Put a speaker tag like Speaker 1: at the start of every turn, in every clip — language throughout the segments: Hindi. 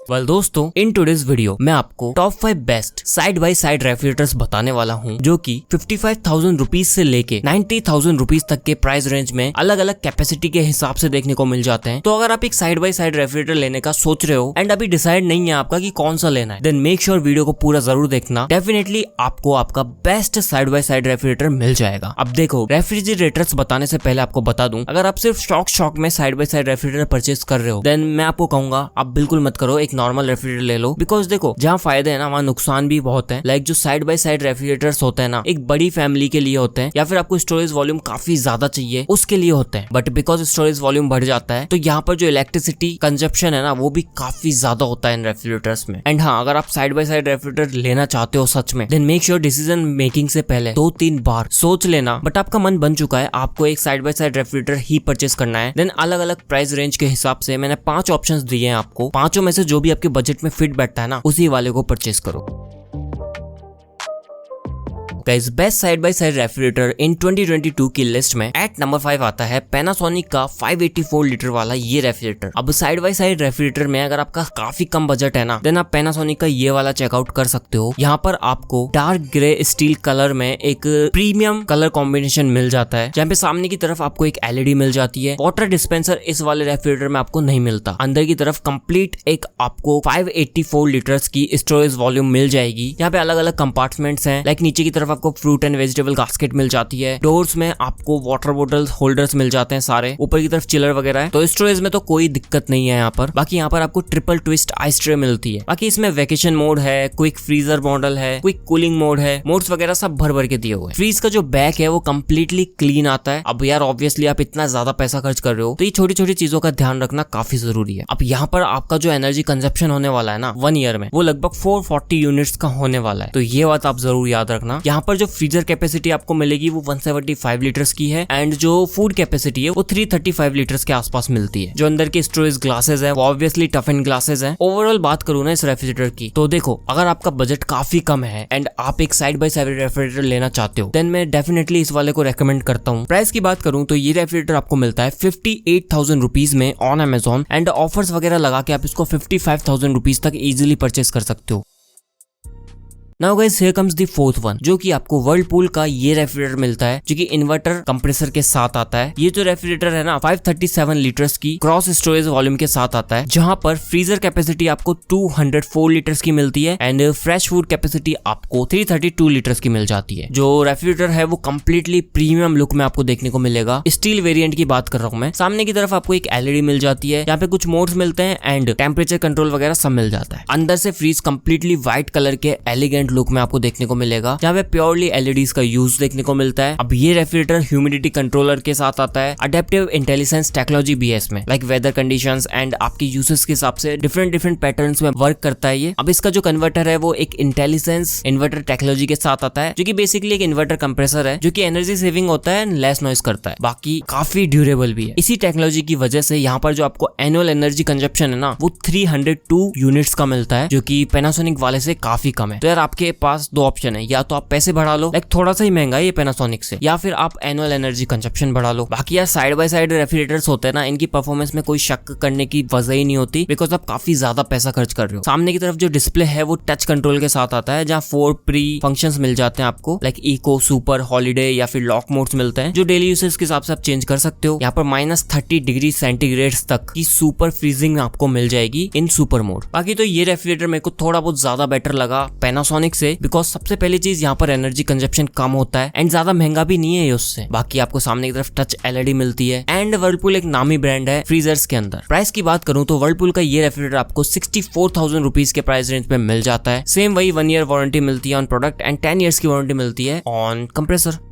Speaker 1: वेल दोस्तों, इन टुडेज वीडियो मैं आपको top 5 best side by side refrigerators बताने वाला हूं, जो कि 55,000 रुपीज से लेके 90,000 रुपीज तक के प्राइस रेंज में अलग अलग कैपेसिटी के हिसाब से देखने को मिल जाते हैं। तो अगर आप एक साइड बाय साइड रेफ्रिजरेटर लेने का सोच रहे हो एंड अभी डिसाइड नहीं है आपका कि कौन सा लेना है, देन मेक श्योर वीडियो को पूरा जरूर देखना। डेफिनेटली आपको आपका best side by side refrigerator मिल जाएगा। अब देखो, रेफ्रिजरेटर्स बताने से पहले आपको बता दूं, अगर आप सिर्फ शौक में side by side refrigerator purchase कर रहे हो, देन मैं आपको कहूंगा आप बिल्कुल मत करो, एक नॉर्मल रेफ्रिजरेटर ले लो। बिकॉज देखो, जहाँ फायदे है ना वहाँ नुकसान भी बहुत है। लाइक जो साइड बाय साइड रेफ्रिजरेटर्स होते हैं ना, एक बड़ी फैमिली के लिए होते हैं या फिर आपको स्टोरेज वॉल्यूम काफी ज्यादा चाहिए उसके लिए होते हैं। बट बिकॉज स्टोरेज वॉल्यूम बढ़ जाता है तो यहाँ पर जो इलेक्ट्रिसिटी कंजप्शन है ना वो भी काफी ज्यादा होता है इन रेफ्रिजरेटर्स में। एंड हाँ, अगर आप साइड बाय साइड रेफ्रिजरेटर लेना चाहते हो सच में, then make sure decision making से पहले 2-3 बार सोच लेना। बट आपका मन बन चुका है, आपको एक side by side refrigerator he purchase करना है, देन अलग अलग प्राइस रेंज के हिसाब से मैंने 5 ऑप्शंस दिए हैं आपको। पांचों में से जो भी आपके बजट में फिट बैठता है ना, उसी वाले को परचेस करो। Guys, best side by side refrigerator इन 2022 की लिस्ट में एट नंबर 5 आता है पैनासोनिक का 584 लीटर वाला ये रेफ्रिजरेटर। अब साइड बाय साइड रेफ्रिजरेटर में अगर आपका काफी कम बजट है ना, देन आप पैनासोनिक का ये वाला चेकआउट कर सकते हो। यहाँ पर आपको डार्क ग्रे स्टील कलर में एक प्रीमियम कलर कॉम्बिनेशन मिल जाता है, जहाँ पे सामने की तरफ आपको एक एलईडी मिल जाती है। वाटर डिस्पेंसर इस वाले रेफ्रिजरेटर में आपको नहीं मिलता। अंदर की तरफ कंप्लीट एक आपको 584 लीटर्स की स्टोरेज वॉल्यूम मिल जाएगी। यहाँ पे अलग अलग कंपार्टमेंट्स हैं। लाइक नीचे की तरफ आपको फ्रूट एंड वेजिटेबल बास्केट मिल जाती है। डोर्स में आपको वाटर बोतल होल्डर्स मिल जाते हैं सारे। ऊपर की तरफ चिलर वगैरह है, तो स्टोरेज में तो कोई दिक्कत नहीं है यहाँ पर। बाकी यहाँ पर आपको ट्रिपल ट्विस्ट आइस ट्रे मिलती है। बाकी इसमें वेकेशन मोड है, क्विक फ्रीजर मॉडल है, क्विक कूलिंग मोड है, मोड्स वगैरह सब भर के दिए हुए हैं। फ्रीज का जो बैक है वो कंप्लीटली क्लीन आता है। अब यार ऑब्वियसली आप इतना ज्यादा पैसा खर्च कर रहे हो तो ये छोटी छोटी चीजों का ध्यान रखना काफी जरूरी है। अब यहाँ पर आपका जो एनर्जी कंजप्शन होने वाला है ना 1 ईयर में, वो लगभग 440 यूनिट्स का होने वाला है। तो ये बात आप जरूर याद रखना। यहाँ पर जो फ्रीजर कैपेसिटी आपको मिलेगी वो 175 लीटर्स की है एंड जो फूड कैपेसिटी है वो 335 लीटर्स के आसपास मिलती है। जो अंदर के स्टोरेज ग्लासेस है वो ऑब्वियसली टफ एंड ग्लासेस है। ओवरऑल बात करूँ ना इस रेफ्रिजरेटर की, तो देखो, अगर आपका बजट काफी कम है एंड आप एक साइड बाय साइड रेफ्रिजरेटर लेना चाहते हो, देन मैं डेफिनेटली इस वाले को रेकमेंड करता हूँ। प्राइस की बात करूँ तो ये रेफ्रिजरेटर आपको मिलता है 58,000 रुपीज में ऑन अमेजोन एंड ऑफर्स वगैरह लगा के आप इसको 55,000 रुपीज तक इजिली परचेस कर सकते हो। Now guys, here comes the fourth one, जो कि आपको वर्लपूल का ये रेफ्रिजरेटर मिलता है, जो कि इन्वर्टर कंप्रेसर के साथ आता है। ये जो रेफ्रिजरेटर है ना 537 लीटर्स की क्रॉस स्टोरेज वॉल्यूम के साथ आता है, जहां पर फ्रीजर कैपेसिटी आपको 204 लीटर्स की मिलती है एंड फ्रेश फूड कैपेसिटी आपको 332 लीटर्स की मिल जाती है। जो रेफ्रिजरेटर है वो कंप्लीटली प्रीमियम लुक में आपको देखने को मिलेगा। स्टील वेरिएंट की बात कर रहा हूँ मैं। सामने की तरफ आपको एक एलईडी मिल जाती है, यहाँ पे कुछ मोड्स मिलते हैं एंड टेम्परेचर कंट्रोल वगैरह सब मिल जाता है। अंदर से फ्रीज कंप्लीटली व्हाइट कलर के एलिगेंट लुक में आपको देखने को मिलेगा, जहाँ पे प्योरली एलईडीज का यूज देखने को मिलता है। अब ये रेफ्रिजरेटर ह्यूमिडिटी कंट्रोलर के साथ आता है, अडेप्टिव इंटेलिजेंस टेक्नोलॉजी भी है इसमें, लाइक वेदर कंडीशंस एंड आपके यूसेस के हिसाब से डिफरेंट पैटर्न्स में वर्क करता है ये। अब इसका जो कन्वर्टर है वो एक इंटेलिजेंस इन्वर्टर टेक्नोलॉजी के साथ आता है, जो कि बेसिकली एक इन्वर्टर कंप्रेसर है, जो कि एनर्जी सेविंग होता है एंड लेस नॉइस करता है। बाकी काफी ड्यूरेबल भी है। इसी टेक्नोलॉजी की वजह से यहाँ पर जो आपको एनुअल एनर्जी कंजप्शन है ना वो 302 यूनिट्स का मिलता है, जो कि पैनासोनिक वाले से काफी कम है। तो यार आपके पास दो ऑप्शन है, या तो आप पैसे बढ़ा लो, लाइक थोड़ा सा ही महंगा है ये पैनासोनिक से, या फिर आप एनुअल एनर्जी कंजप्शन बढ़ा लो। बाकी यार साइड बाय साइड रेफ्रिजरेटर्स होते हैं ना, इनकी परफॉर्मेंस में कोई शक करने की वजह ही नहीं होती, बिकॉज आप काफी ज्यादा पैसा खर्च कर रहे हो। सामने की तरफ जो डिस्प्ले है वो टच कंट्रोल के साथ आता है, जहाँ 4 प्री फंक्शंस मिल जाते हैं आपको, लाइक इको, सुपर, हॉलीडे या फिर लॉक मोड्स मिलते हैं, जो डेली यूसेज के हिसाब से आप चेंज कर सकते हो। यहाँ पर -30 डिग्री सेंटीग्रेड तक की सुपर फ्रीजिंग आपको मिल जाएगी इन सुपर मोड। बाकी तो ये रेफ्रिजरेटर मेरे को थोड़ा बहुत ज्यादा बेटर लगा पैनासोनिक से, बिकॉज सबसे पहली चीज यहाँ पर एनर्जी कंजप्शन कम होता है एंड ज्यादा महंगा भी नहीं है उससे। बाकी आपको सामने की तरफ टच एलईडी मिलती है एंड वर्लपूल एक नामी ब्रांड है फ्रीजर्स के अंदर। प्राइस की बात करूं तो वर्लपूल का ये रेफ्रिजरेटर आपको 64,000 रुपीज के प्राइस रेंज में मिल जाता है। सेम वही 1 ईयर वारंटी मिलती है ऑन प्रोडक्ट एंड 10 ईयर्स की वारंटी मिलती है on compressor.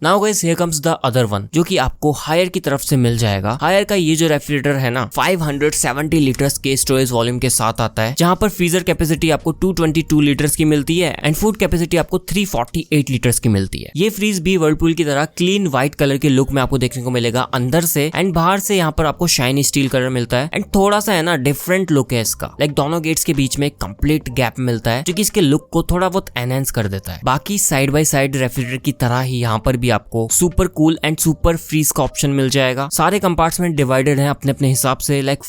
Speaker 1: Now guys, here comes the other one, जो कि आपको हायर की तरफ से मिल जाएगा। हायर का ये जो रेफ्रिजरेटर है ना 570 लीटर्स के स्टोरेज वॉल्यूम के साथ आता है, जहां पर फ्रीजर कैपेसिटी आपको 222 लीटर्स की मिलती है एंड फूड कैपेसिटी आपको 348 लीटर्स की मिलती है। ये फ्रीज भी वर्लपूल की तरह क्लीन व्हाइट कलर के लुक में आपको देखने को मिलेगा अंदर से एंड बाहर से। यहाँ पर आपको शाइनी स्टील कलर मिलता है एंड थोड़ा सा है ना डिफरेंट लुक है इसका, लाइक दोनों गेट्स के बीच में एक कंप्लीट गैप मिलता है, जो कि इसके लुक को थोड़ा बहुत एनहेंस कर देता है। बाकी साइड बाय साइड रेफ्रिजरेटर की तरह ही यहाँ पर भी भी आपको super cool and super freeze का ऑप्शन मिल जाएगा। सारे कंपार्टमेंट डिवाइडेड हैं अपने अपने हिसाब से, लाइक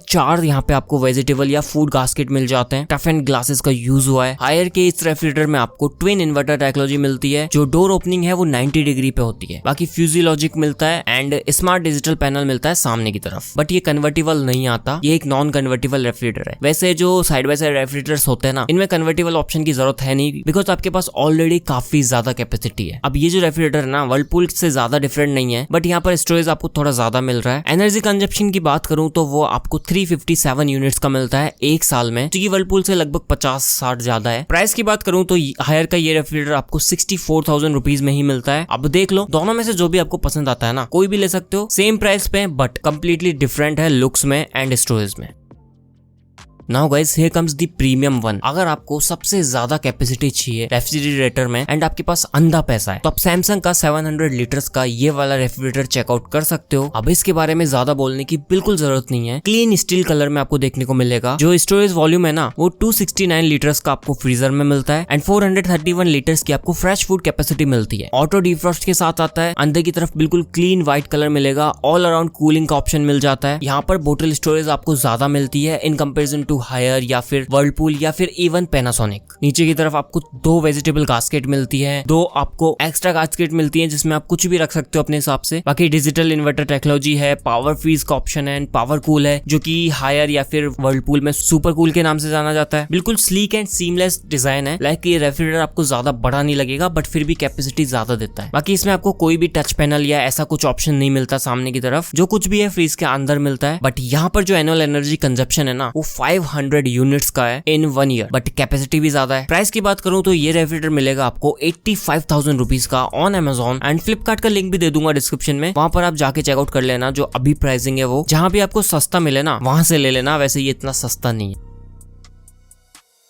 Speaker 1: 4 यहाँ पे आपको वेजिटेबल या फूड गास्केट मिल जाते हैं। टफ एंड ग्लासेस का यूज हुआ है। हायर के इस रेफ्रिजरेटर में आपको ट्विन इन्वर्टर टेक्नोलॉजी मिलती है। जो डोर ओपनिंग है वो 90 डिग्री पे होती है। बाकी फ्यूजी लॉजिक मिलता है एंड स्मार्ट डिजिटल पैनल मिलता है सामने की तरफ। बट ये कन्वर्टेबल नहीं आता, ये एक नॉन कन्वर्टेबल रेफ्रिजरेटर है। वैसे जो साइड बाय साइड रेफ्रिजरेटर्स होते हैं ना, इनमें कन्वर्टेबल ऑप्शन की जरूरत है नहीं, बिकॉज आपके पास ऑलरेडी काफी ज्यादा कैपेसिटी है। अब ये जो रेफ्रिजरेटर है ना, वर्लपूल से ज्यादा डिफरेंट नहीं है, बट यहाँ पर स्टोरेज आपको थोड़ा ज्यादा मिल रहा है। एनर्जी कंजप्शन की बात करूं तो वो आपको 357 यूनिट्स का मिलता है एक साल में, जो कि वर्लपूल से लगभग 50-60 ज्यादा है। प्राइस की बात करूं तो हायर का ये रेफ्रिजरेटर आपको 64,000 रुपीज में ही मिलता है। अब देख लो, दोनों में से जो भी आपको पसंद आता है ना, कोई भी ले सकते हो, सेम प्राइस पे, बट कंप्लीटली डिफरेंट है लुक्स में एंड स्टोरेज में। Now guys, here comes the premium one. अगर आपको सबसे ज्यादा कैपेसिटी चाहिए रेफ्रिजरेटर में एंड आपके पास अंधा पैसा है, तो आप सैमसंग का 700 लीटर्स का ये वाला रेफ्रिजरेटर चेकआउट कर सकते हो। अब इसके बारे में ज्यादा बोलने की बिल्कुल जरूरत नहीं है। क्लीन स्टील कलर में आपको देखने को मिलेगा। जो स्टोरेज वॉल्यूम है ना, वो 269 लीटर्स का आपको फ्रीजर में मिलता है एंड 431 लीटर्स की आपको फ्रेश फूड कैपेसिटी मिलती है। ऑटो डिफ्रॉस्ट के साथ आता है। अंदर की तरफ बिल्कुल क्लीन व्हाइट कलर मिलेगा। ऑल अराउंड कूलिंग का ऑप्शन मिल जाता है। यहाँ पर बोतल स्टोरेज आपको ज्यादा मिलती है इन कंपेरिजन टू हायर या फिर वर्लपूल या फिर इवन पैनासोनिक। नीचे की तरफ आपको 2 वेजिटेबल गास्केट मिलती है, 2 आपको एक्स्ट्रा गास्केट मिलती है जिसमें आप कुछ भी रख सकते हो अपने हिसाब से। बाकी डिजिटल इन्वर्टर टेक्नोलॉजी है, पावर फ्रीज का ऑप्शन है एंड पावर कूल है, जो कि हायर या फिर वर्लपूल में सुपर कूल के नाम से जाना जाता है। बिल्कुल स्लीक एंड सीमलेस डिजाइन है। लाइक ये रेफ्रिजरेटर आपको ज्यादा बड़ा नहीं लगेगा, बट फिर भी कैपेसिटी ज्यादा देता है। बाकी इसमें आपको कोई भी टच पैनल या ऐसा कुछ ऑप्शन नहीं मिलता सामने की तरफ। जो कुछ भी है फ्रीज के अंदर मिलता है। बट यहाँ पर जो एनुअल एनर्जी कंजप्शन है ना, वो 500 यूनिट्स का है इन 1 ईयर, बट कैपेसिटी भी ज्यादा है। प्राइस की बात करूं तो ये रेफ्रिजरेटर मिलेगा आपको 85,000 रुपीज का ऑन अमेजॉन एंड फ्लिपकार्ट का लिंक भी दे दूंगा डिस्क्रिप्शन में। वहां पर आप जाके चेकआउट कर लेना। जो अभी प्राइसिंग है वो जहां भी आपको सस्ता मिले ना, वहां से ले लेना। वैसे ये इतना सस्ता नहीं है।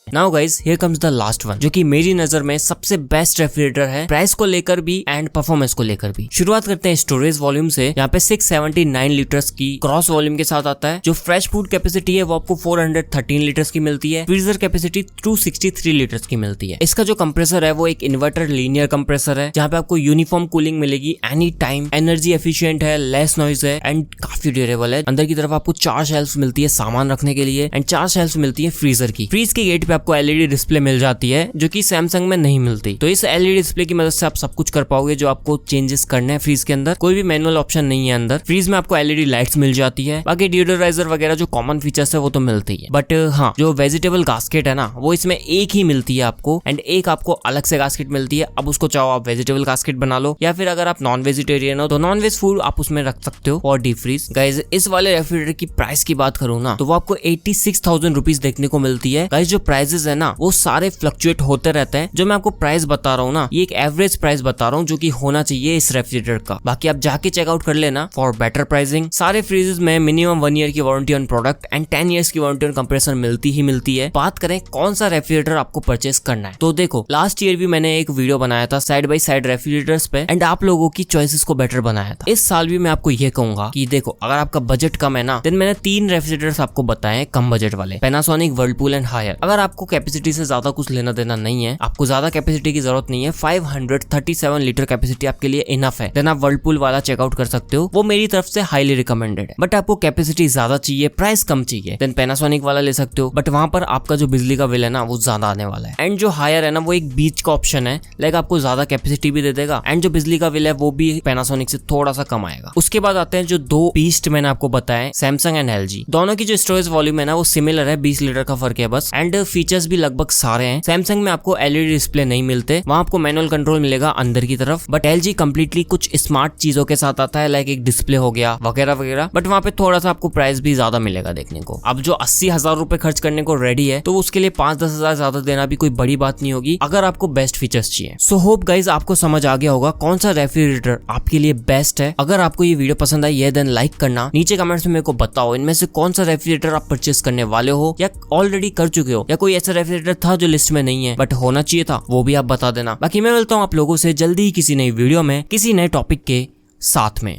Speaker 1: Now guys, here comes the last one, जो कि मेरी नजर में सबसे बेस्ट रेफ्रिजरेटर है, प्राइस को लेकर भी एंड परफॉर्मेंस को लेकर भी। शुरुआत करते हैं स्टोरेज वॉल्यूम से। यहाँ पे 679 लीटर्स की क्रॉस वॉल्यूम के साथ आता है। जो फ्रेश फूड कैपेसिटी है वो आपको 413 लीटर्स की मिलती है। फ्रीजर कैपेसिटी 263 लीटर्स की मिलती है। इसका जो कंप्रेसर है वो एक इन्वर्टर लीनियर कंप्रेसर है, जहाँ पे आपको यूनिफॉर्म कूलिंग मिलेगी एनी टाइम। एनर्जी एफिशिएंट है, लेस नॉइज है एंड काफी ड्यूरेबल है। अंदर की तरफ आपको 4 शेल्फ्स मिलती है सामान रखने के लिए एंड 4 शेल्फ्स मिलती है फ्रीजर की। फ्रीज के गेट पे आपको एलईडी डिस्प्ले मिल जाती है, जो कि सैमसंग में नहीं मिलती। तो इस एलईडी डिस्प्ले की मदद से आप सब कुछ कर पाओगे जो आपको चेंजेस करने हैं फ्रीज के अंदर। कोई भी मैनुअल ऑप्शन नहीं है अंदर। फ्रीज में आपको एलईडी लाइट्स मिल जाती है। बाकी डिओडोराइजर वगैरह जो कॉमन फीचर्स है वो तो मिलते ही है। बट हाँ, जो वेजिटेबल गास्केट है ना, वो इसमें एक ही मिलती है आपको एंड एक आपको अलग से गास्केट मिलती है। अब उसको चाहो आप वेजिटेबल गास्केट बना लो, या फिर अगर आप नॉन वेजिटेरियन हो तो नॉन वेज फूड आप उसमें रख सकते हो और डीप फ्रीज। गाइज, इस वाले रेफ्रिजरेटर की प्राइस की बात करूँ ना, तो वो आपको 86,000 रुपीज देखने को मिलती है। गाइज, जो प्राइसेस है ना, वो सारे फ्लक्चुएट होते रहते हैं। जो मैं आपको प्राइस बता रहा हूँ ना, ये एक एवरेज प्राइस बता रहा हूँ जो कि होना चाहिए इस रेफ्रिजरेटर का। बाकी आप जाके चेकआउट कर लेना फॉर बेटर प्राइसिंग। सारे फ्रीजेस में मिनिमम 1 ईयर की warranty on product and 10 years की वारंटी ऑन कंप्रेसर मिलती ही है। बात करें कौन सा रेफ्रिजरेटर आपको परचेस करना है, तो देखो, लास्ट ईयर भी मैंने एक वीडियो बनाया था साइड बाय साइड रेफ्रिजरेटर्स पे एंड आप लोगों की चॉइसेस को बेटर बनाया था। इस साल भी मैं आपको ये कहूंगा कि देखो, अगर आपका बजट कम है ना, देन मैंने 3 रेफ्रिजरेटर्स आपको बताए कम बजट वाले, पैनासोनिक, वर्लपूल एंड हायर। अगर आपको कैपेसिटी से ज्यादा कुछ लेना देना नहीं है, आपको ज्यादा कैपेसिटी की जरूरत नहीं है, 537 लीटर कैपेसिटी आपके लिए इनफ है, देन आप वर्लपूल वाला चेकआउट कर सकते हो। वो मेरी तरफ से हाईली रिकमेंडेड है। बट आपको कैपेसिटी ज्यादा चाहिए, प्राइस कम चाहिए, देन पैनासोनिक वाला ले सकते हो। बट वहां पर आपका जो बिजली का बिल है ना, वो ज्यादा आने वाला है। एंड जो हायर है ना, वो एक बीच का ऑप्शन है, लाइक आपको ज्यादा कैपेसिटी भी दे देगा एंड जो बिजली का बिल है वो भी पैनासोनिक से थोड़ा सा कम आएगा। उसके बाद आते हैं जो 2 बीस्ट मैंने आपको बताए, सैमसंग एंड एलजी। दोनों की जो स्टोरेज वॉल्यूम है ना, वो सिमिलर है, 20 लीटर का फर्क है बस। एंड फीचर्स भी लगभग सारे हैं। सैमसंग में आपको एलईडी डिस्प्ले नहीं मिलते, वहां आपको मैनुअल कंट्रोल मिलेगा अंदर की तरफ। बट एलजी कंप्लीटली कुछ स्मार्ट चीजों के साथ आता है, लाइक एक डिस्प्ले हो गया वगैरह वगैरह। बट वहां पे थोड़ा सा आपको प्राइस भी ज्यादा मिलेगा देखने को। अब जो 80,000 रुपए खर्च करने को रेडी है, तो उसके लिए 5-10 हजार ज्यादा देना भी कोई बड़ी बात नहीं होगी, अगर आपको बेस्ट फीचर्स चाहिए। सो होप गाइज आपको समझ आ गया होगा कौन सा रेफ्रिजरेटर आपके लिए बेस्ट है। अगर आपको ये वीडियो पसंद आई है, देन लाइक करना। नीचे कमेंट्स में मेरे को बताओ इनमें से कौन सा रेफ्रिजरेटर आप परचेस करने वाले हो, या ऑलरेडी कर चुके हो, या कोई ऐसा रेफ्रिजरेटर था जो लिस्ट में नहीं है बट होना चाहिए था, वो भी आप बता देना। बाकी मैं मिलता हूँ आप लोगों से जल्दी ही किसी नई वीडियो में, किसी नए टॉपिक के साथ में।